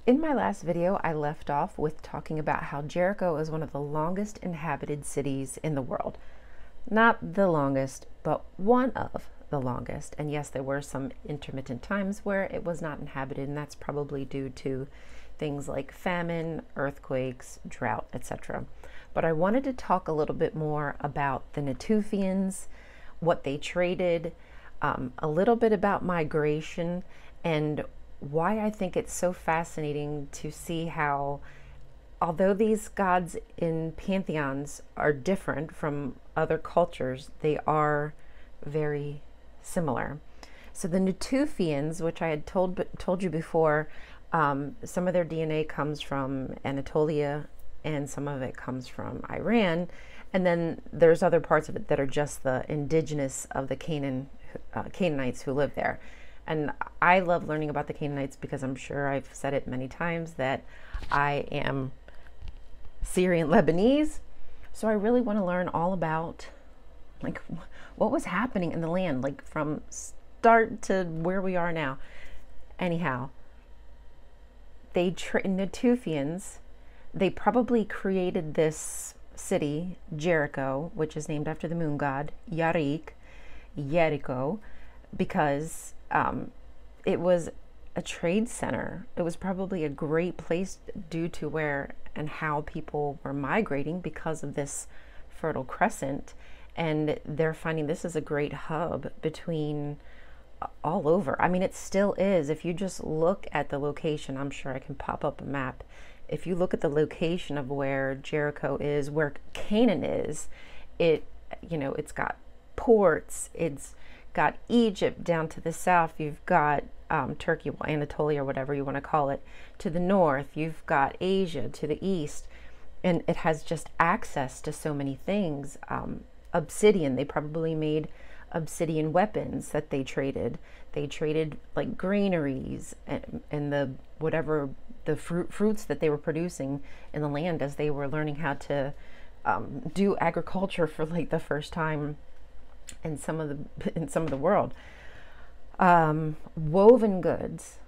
In my last video, I left off with talking about how Jericho is one of the longest inhabited cities in the world. Not the longest, but one of the longest. And yes, there were some intermittent times where it was not inhabited, and that's probably due to things like famine, earthquakes, drought, etc. But I wanted to talk a little bit more about the Natufians, what they traded, a little bit about migration, and why I think it's so fascinating to see how, although these gods in pantheons are different from other cultures, they are very similar. So the Natufians, which I had told you before, some of their DNA comes from Anatolia and some of it comes from Iran, and then there's other parts of it that are just the indigenous of the Canaanites who live there. And I love learning about the Canaanites because I'm sure I've said it many times that I am Syrian Lebanese. So I really want to learn all about like what was happening in the land, like from start to where we are now. Anyhow, Natufians, they probably created this city, Jericho, which is named after the moon god, Yarikh, Yarikh, because it was a trade center. It was probably a great place due to where and how people were migrating because of this fertile crescent. And they're finding this is a great hub between all over. I mean, it still is. If you just look at the location, I'm sure I can pop up a map. If you look at the location of where Jericho is, where Canaan is, it's got ports, it's got Egypt down to the south, you've got Turkey, well, Anatolia, or whatever you want to call it, to the north, you've got Asia to the east, and it has just access to so many things. Obsidian, they probably made obsidian weapons that they traded. They traded like granaries and the whatever the fruits that they were producing in the land as they were learning how to do agriculture for like the first time in some of the world. Woven goods,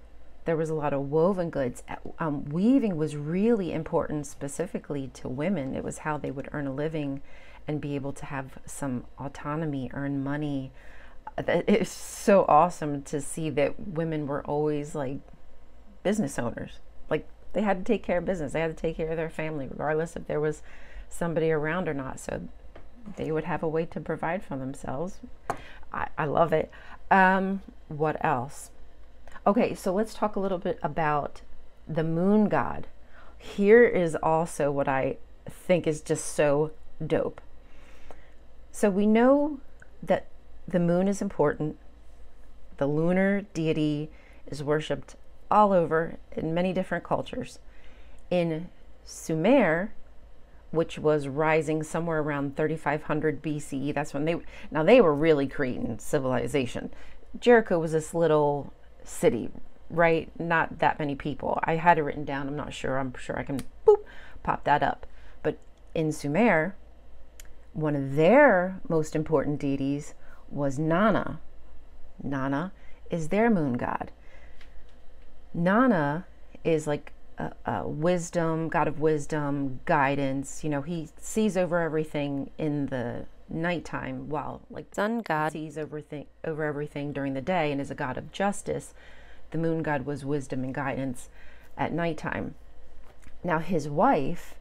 there was a lot of woven goods. Weaving was really important specifically to women. It was how they would earn a living and be able to have some autonomy, earn money. It's so awesome to see that women were always like business owners. Like they had to take care of business, they had to take care of their family regardless if there was somebody around or not. So they would have a way to provide for themselves. I love it. What else? Okay, so let's talk a little bit about the moon god. Here is also what I think is just so dope. So we know that the moon is important. The lunar deity is worshipped all over in many different cultures. In Sumer, which was rising somewhere around 3500 BCE. That's when they were really creating civilization. Jericho was this little city, right? Not that many people. I had it written down. I'm sure I can pop that up. But in Sumer, one of their most important deities was Nana. Nana is their moon god. Nana is like wisdom, god of wisdom, guidance. He sees over everything in the nighttime, while like sun god sees over everything during the day and is a god of justice. The moon god was wisdom and guidance at nighttime. Now his wife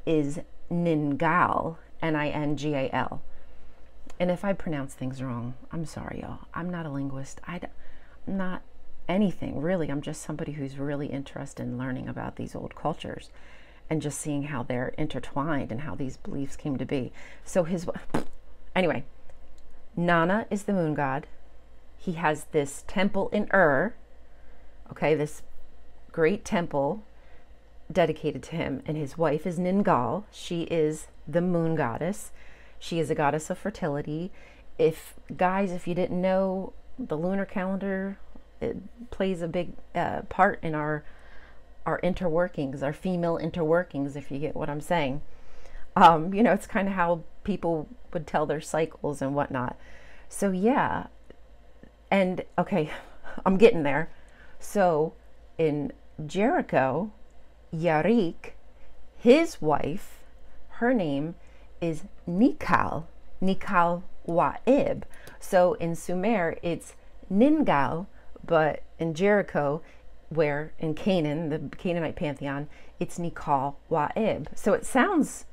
is Ningal, Ningal. And if I pronounce things wrong, I'm sorry, y'all. I'm not a linguist. I'm not anything really. I'm just somebody who's really interested in learning about these old cultures and just seeing how they're intertwined and how these beliefs came to be. So anyway, Nana is the moon god. He has this temple in okay, this great temple dedicated to him, and his wife is Ningal. She is the moon goddess. She is a goddess of fertility. If you didn't know, the lunar calendar, it plays a big part in our interworkings, our female interworkings, if you get what I'm saying. It's kind of how people would tell their cycles and whatnot. So yeah, and okay, I'm getting there. So in Jericho, Yarikh, his wife, her name is Nikkal, Nikkal Wa'ib. So in Sumer, it's Ningal, but in Jericho, where in Canaan, the Canaanite pantheon, it's Nikkal Wa'ib. So it sounds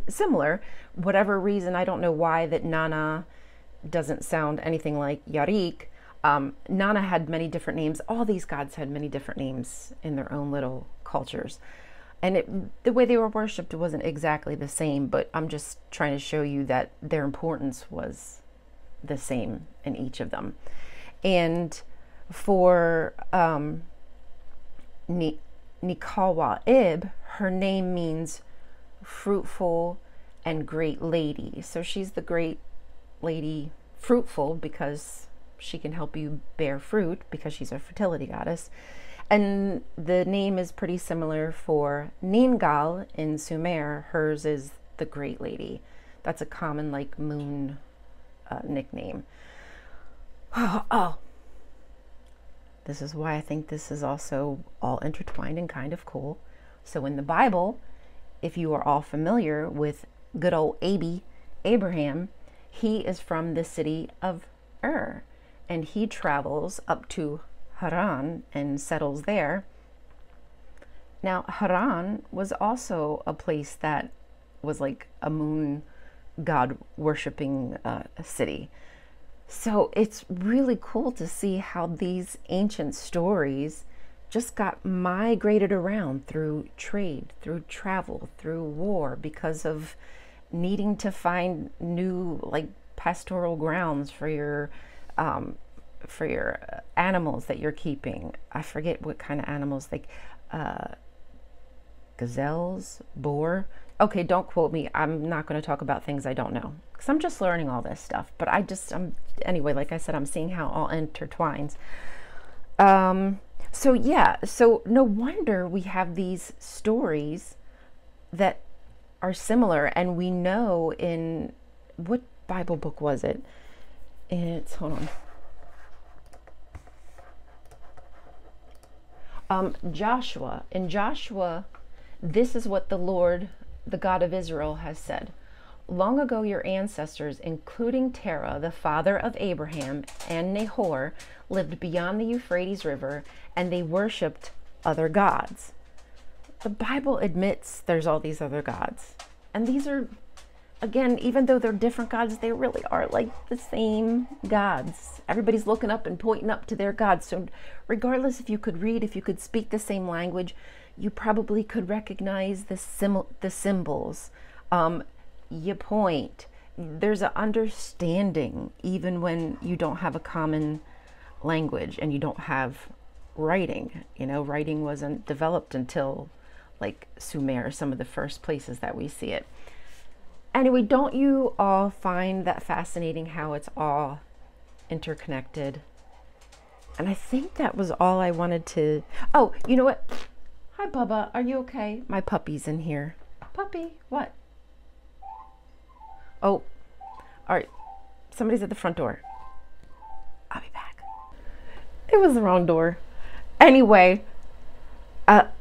similar. Whatever reason, I don't know why that Nana doesn't sound anything like Yarikh. Nana had many different names. All these gods had many different names in their own little cultures. And the way they were worshipped wasn't exactly the same, but I'm just trying to show you that their importance was the same in each of them. And for Nikkal Wa'ib, her name means fruitful and great lady. So she's the great lady, fruitful because she can help you bear fruit because she's a fertility goddess. And the name is pretty similar for Ningal in Sumer. Hers is the Great Lady. That's a common like moon nickname. Oh, this is why I think this is also all intertwined and kind of cool. So in the Bible, if you are all familiar with good old Abraham, he is from the city of Ur, and he travels up to Haran and settles there. Now, Haran was also a place that was like a moon god worshipping city. So it's really cool to see how these ancient stories just got migrated around through trade, through travel, through war, because of needing to find new like pastoral grounds for your animals that you're keeping. I forget what kind of animals, like gazelles, boar. Okay, don't quote me. I'm not going to talk about things I don't know because I'm just learning all this stuff. But anyway, like I said, I'm seeing how it all intertwines. So yeah, so no wonder we have these stories that are similar, and we know in what Bible book was it? Hold on. Joshua. In Joshua, this is what the Lord, the God of Israel, has said. Long ago, your ancestors, including Terah, the father of Abraham, and Nahor, lived beyond the Euphrates River, and they worshipped other gods. The Bible admits there's all these other gods. And these are, again, even though they're different gods, they really are like the same gods. Everybody's looking up and pointing up to their gods. So regardless if you could read, if you could speak the same language, you probably could recognize the symbols. You point. There's an understanding even when you don't have a common language and you don't have writing. You know, writing wasn't developed until like Sumer, some of the first places that we see it. Anyway, don't you all find that fascinating how it's all interconnected? And I think that was all I wanted to... Oh, you know what? Hi, Bubba. Are you okay? My puppy's in here. Puppy, what? Oh, all right. Somebody's at the front door. I'll be back. It was the wrong door. Anyway,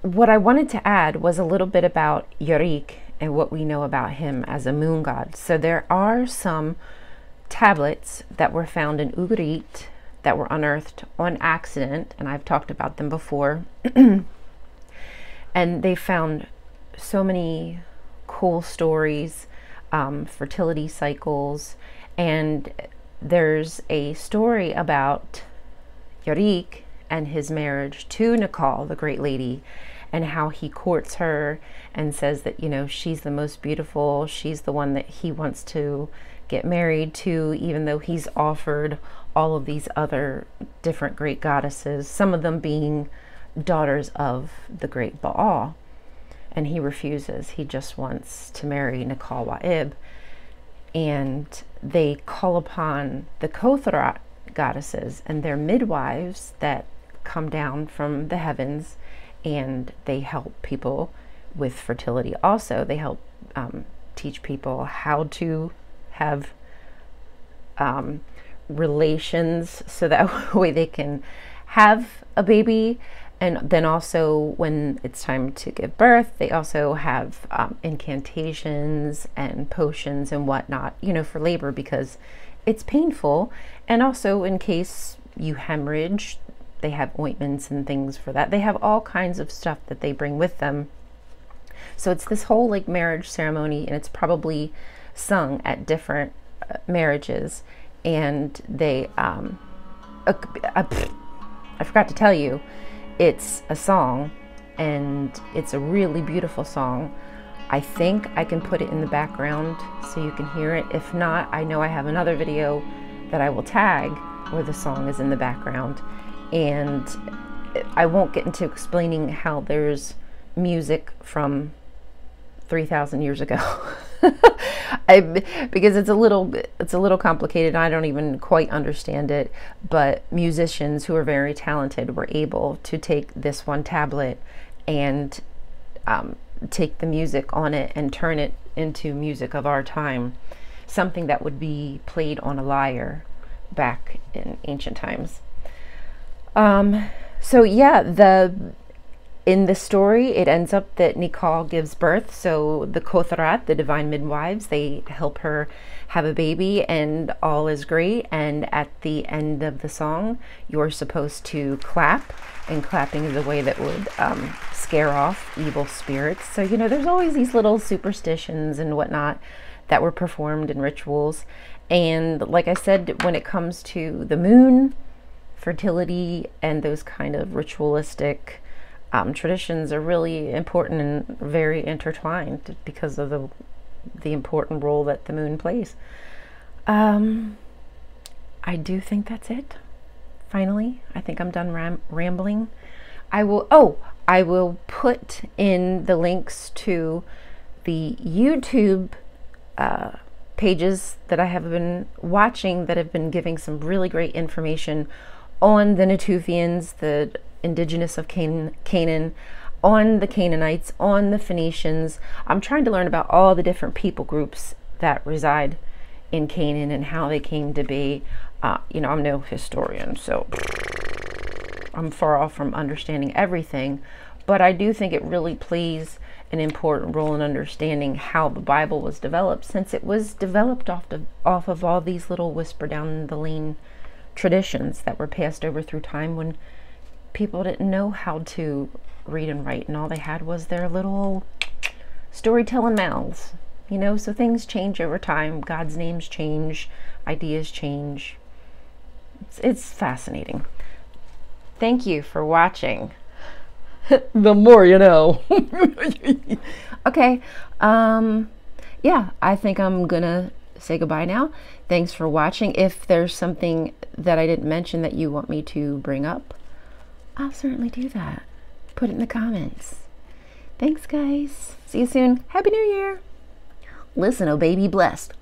what I wanted to add was a little bit about Yarikh and what we know about him as a moon god. So there are some tablets that were found in Ugarit that were unearthed on accident, and I've talked about them before. And they found so many cool stories, fertility cycles, and there's a story about Yarikh and his marriage to Nikkal, the Great Lady, and how he courts her and says that, you know, she's the most beautiful, she's the one that he wants to get married to, even though he's offered all of these other different great goddesses, some of them being daughters of the great Baal. And he refuses. He just wants to marry Nikkal Wa'ib. And they call upon the Kothara goddesses and their midwives that come down from the heavens, and they help people with fertility also. They help teach people how to have relations so that way they can have a baby. And then also when it's time to give birth, they also have incantations and potions and whatnot, you know, for labor, because it's painful. And also in case you hemorrhage, they have ointments and things for that. They have all kinds of stuff that they bring with them. So it's this whole like marriage ceremony, and it's probably sung at different marriages. And they, I forgot to tell you, it's a song, and it's a really beautiful song. I think I can put it in the background so you can hear it. If not, I know I have another video that I will tag where the song is in the background. And I won't get into explaining how there's music from 3,000 years ago. Because it's a little complicated, and I don't even quite understand it. But musicians who are very talented were able to take this one tablet and take the music on it and turn it into music of our time, something that would be played on a lyre back in ancient times. So yeah, in the story, it ends up that Nikkal gives birth. So the Kothrat, the divine midwives, they help her have a baby, and all is great. And at the end of the song, you're supposed to clap, and clapping is a way that would scare off evil spirits. So, you know, there's always these little superstitions and whatnot that were performed in rituals. And like I said, when it comes to the moon, fertility, and those kind of ritualistic traditions are really important and very intertwined because of the important role that the moon plays. I do think that's it. Finally, I think I'm done rambling. I will put in the links to the YouTube pages that I have been watching that have been giving some really great information on the Natufians, the indigenous of Canaan, on the Canaanites, on the Phoenicians. I'm trying to learn about all the different people groups that reside in Canaan and how they came to be. You know, I'm no historian, so I'm far off from understanding everything, but I do think it really plays an important role in understanding how the Bible was developed, since it was developed off of all these little whisper down the lane traditions that were passed over through time when people didn't know how to read and write, and all they had was their little storytelling mouths, you know. So things change over time. God's names change, ideas change. It's fascinating. Thank you for watching. The more you know. Okay, yeah, I think I'm gonna say goodbye now. Thanks for watching. If there's something that I didn't mention that you want me to bring up, I'll certainly do that. Put it in the comments. Thanks, guys. See you soon. Happy New Year. Listen, oh baby, blessed.